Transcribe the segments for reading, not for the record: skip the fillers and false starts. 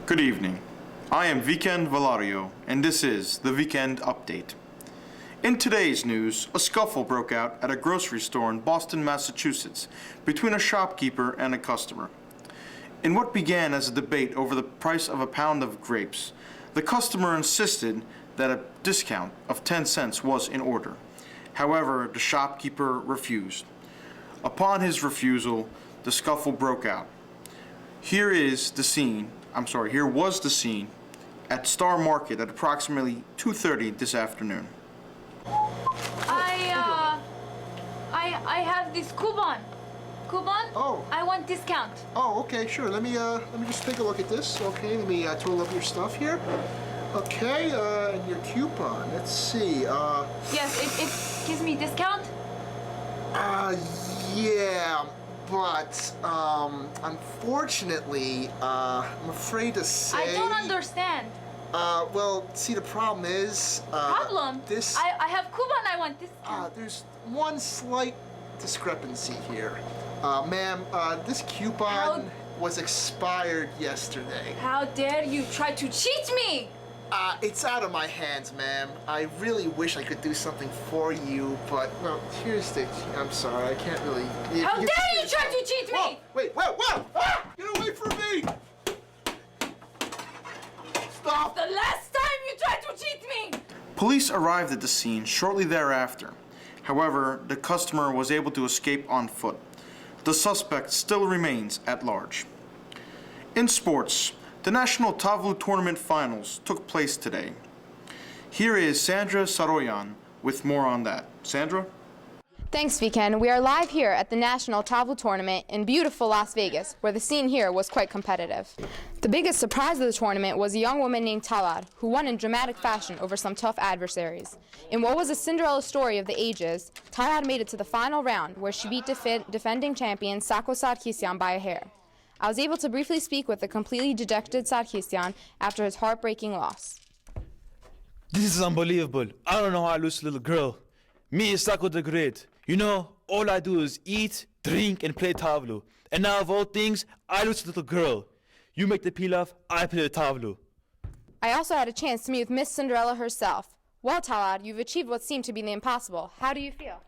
Good evening. I am Vickend Valario, and this is the Vickend Update. In today's news, a scuffle broke out at a grocery store in Boston, Massachusetts, between a shopkeeper and a customer. In what began as a debate over the price of a pound of grapes, the customer insisted that a discount of 10 cents was in order. However, the shopkeeper refused. Upon his refusal, the scuffle broke out. Here was the scene at Star Market at approximately 2:30 this afternoon. I have this coupon. Oh. I want discount. Oh, okay, sure. Let me just take a look at this. Okay, let me total up your stuff here. Okay, and your coupon. Let's see. Yes, it gives me discount. Yeah, but unfortunately, I'm afraid to say. I don't understand. Well, see, the problem is. Problem? This. I have coupon. I want discount. There's one slight discrepancy here. Ma'am, this coupon was expired yesterday. How dare you try to cheat me? It's out of my hands, ma'am. I really wish I could do something for you, but, well, here's the... I'm sorry, I can't really... How dare you try to cheat me? Whoa, wait, whoa! Ah! Get away from me! Stop! The last time you tried to cheat me! Police arrived at the scene shortly thereafter. However, the customer was able to escape on foot. The suspect still remains at large. In sports, the National Tavlu Tournament Finals took place today. Here is Sandra Saroyan with more on that. Sandra? Thanks, Vickend. We are live here at the National Tavlu Tournament in beautiful Las Vegas, where the scene here was quite competitive. The biggest surprise of the tournament was a young woman named Talad, who won in dramatic fashion over some tough adversaries. In what was a Cinderella story of the ages, Talad made it to the final round, where she beat defending champion Sako Sarkisyan by a hair. I was able to briefly speak with the completely dejected Sarkisyan after his heartbreaking loss. This is unbelievable. I don't know how I lose a little girl. Me is Sako the Great. You know, all I do is eat, drink, and play tavlu. And now of all things, I lose a little girl. You make the pilaf, I play the tavlu. I also had a chance to meet with Miss Cinderella herself. Well, Talad, you've achieved what seemed to be the impossible. How do you feel?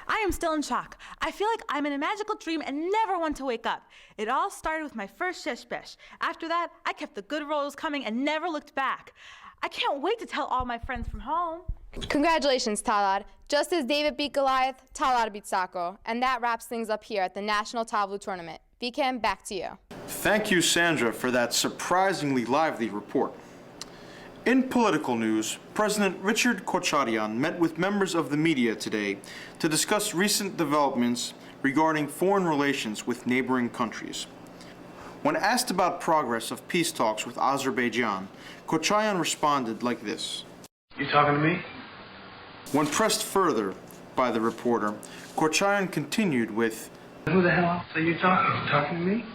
I am still in shock. I feel like I'm in a magical dream and never want to wake up. It all started with my first sheshbesh. After that, I kept the good rolls coming and never looked back. I can't wait to tell all my friends from home. Congratulations, Talad. Just as David beat Goliath, Talad beat Sako. And that wraps things up here at the National Tavlu Tournament. Vickend, back to you. Thank you, Sandra, for that surprisingly lively report. In political news, President Richard Kocharyan met with members of the media today to discuss recent developments regarding foreign relations with neighboring countries. When asked about progress of peace talks with Azerbaijan, Kocharyan responded like this. You talking to me? When pressed further by the reporter, Kocharyan continued with, Who the hell else are you talking to? Talking to me?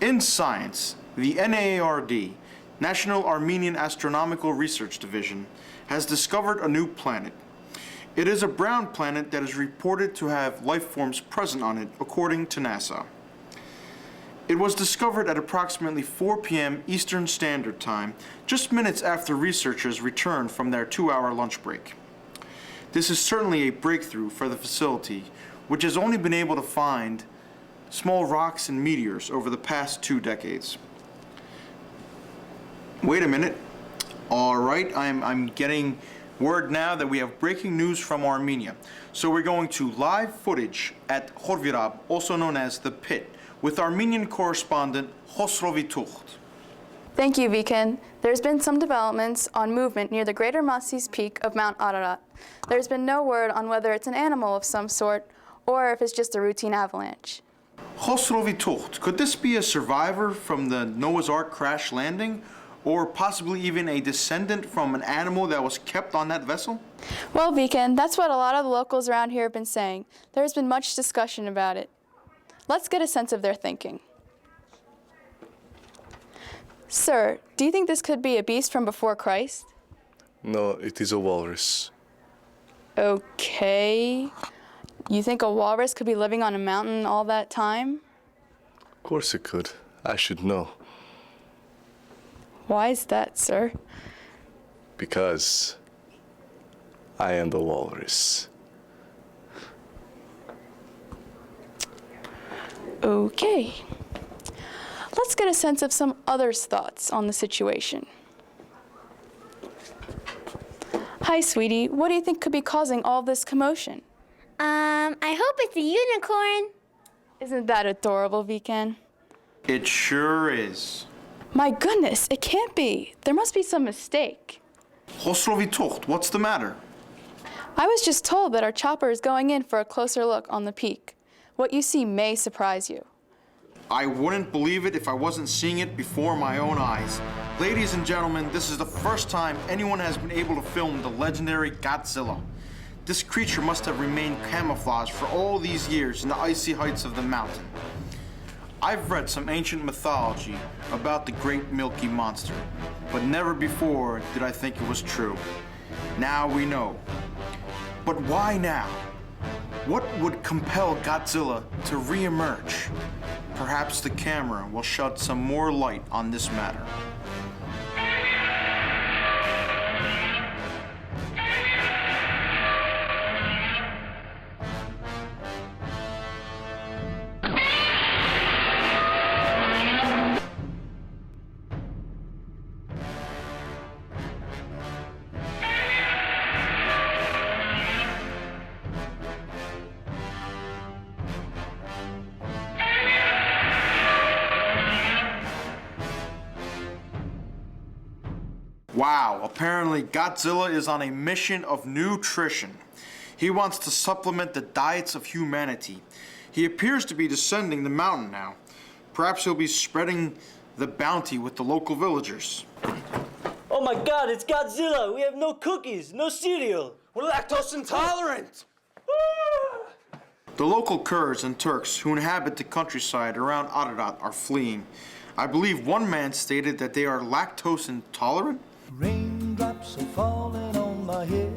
In science, the NAARD, National Armenian Astronomical Research Division, has discovered a new planet. It is a brown planet that is reported to have life forms present on it, according to NASA. It was discovered at approximately 4 p.m. Eastern Standard Time, just minutes after researchers returned from their 2-hour lunch break. This is certainly a breakthrough for the facility, which has only been able to find small rocks and meteors over the past 2 decades. Wait a minute. All right, I'm getting word now that we have breaking news from Armenia. So we're going to live footage at Khorvirab, also known as the Pit, with Armenian correspondent Khosrovi Tucht. Thank you, Vickend. There's been some developments on movement near the Greater Masis peak of Mount Ararat. There's been no word on whether it's an animal of some sort or if it's just a routine avalanche. Khosrovi Tucht, could this be a survivor from the Noah's Ark crash landing, or possibly even a descendant from an animal that was kept on that vessel? Well, Vickend, that's what a lot of the locals around here have been saying. There's been much discussion about it. Let's get a sense of their thinking. Sir, do you think this could be a beast from before Christ? No, it is a walrus. Okay. You think a walrus could be living on a mountain all that time? Of course it could. I should know. Why is that, sir? Because I am the walrus. Okay. Let's get a sense of some others' thoughts on the situation. Hi, sweetie. What do you think could be causing all this commotion? I hope it's a unicorn. Isn't that adorable, Vickend? It sure is. My goodness, it can't be. There must be some mistake. Tocht, what's the matter? I was just told that our chopper is going in for a closer look on the peak. What you see may surprise you. I wouldn't believe it if I wasn't seeing it before my own eyes. Ladies and gentlemen, this is the first time anyone has been able to film the legendary Gaatzilla. This creature must have remained camouflaged for all these years in the icy heights of the mountain. I've read some ancient mythology about the great milky monster, but never before did I think it was true. Now we know. But why now? What would compel Gaatzilla to re-emerge? Perhaps the camera will shed some more light on this matter. Wow, apparently Gaatzilla is on a mission of nutrition. He wants to supplement the diets of humanity. He appears to be descending the mountain now. Perhaps he'll be spreading the bounty with the local villagers. Oh my God, it's Gaatzilla! We have no cookies, no cereal! We're lactose intolerant! The local Kurds and Turks who inhabit the countryside around Ararat are fleeing. I believe one man stated that they are lactose intolerant. Raindrops are falling on my head,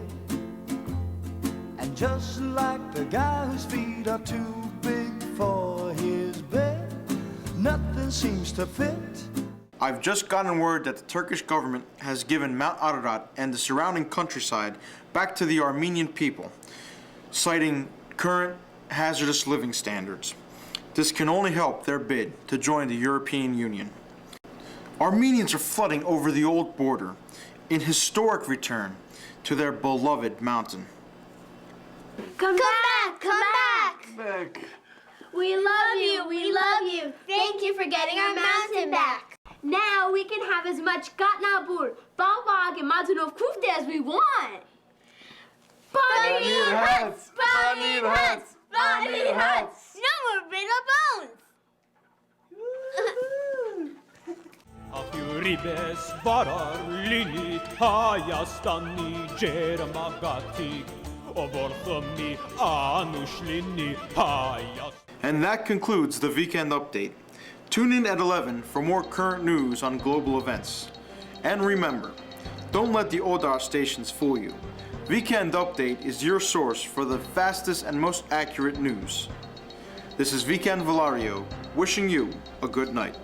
and just like the guy whose feet are too big for his bed, nothing seems to fit. I've just gotten word that the Turkish government has given Mount Ararat and the surrounding countryside back to the Armenian people, citing current hazardous living standards. This can only help their bid to join the European Union. Armenians are flooding over the old border in historic return to their beloved mountain. Come back! Come back! We love you! We love you! Thank you for getting our mountain back. Now we can have as much Gatnabur, Bawbag, and Mazunov Kufte as we want. Bonnie huts! Bonnie huts! Bonnie huts! No more brittle bones! Afuribes varar lini hayastani jermagati oborkhmi anushlini hayast. And that concludes the Vickend Update. Tune in at 11 for more current news on global events. And remember, don't let the Odar stations fool you. Vickend Update is your source for the fastest and most accurate news. This is Vickend Valario, wishing you a good night.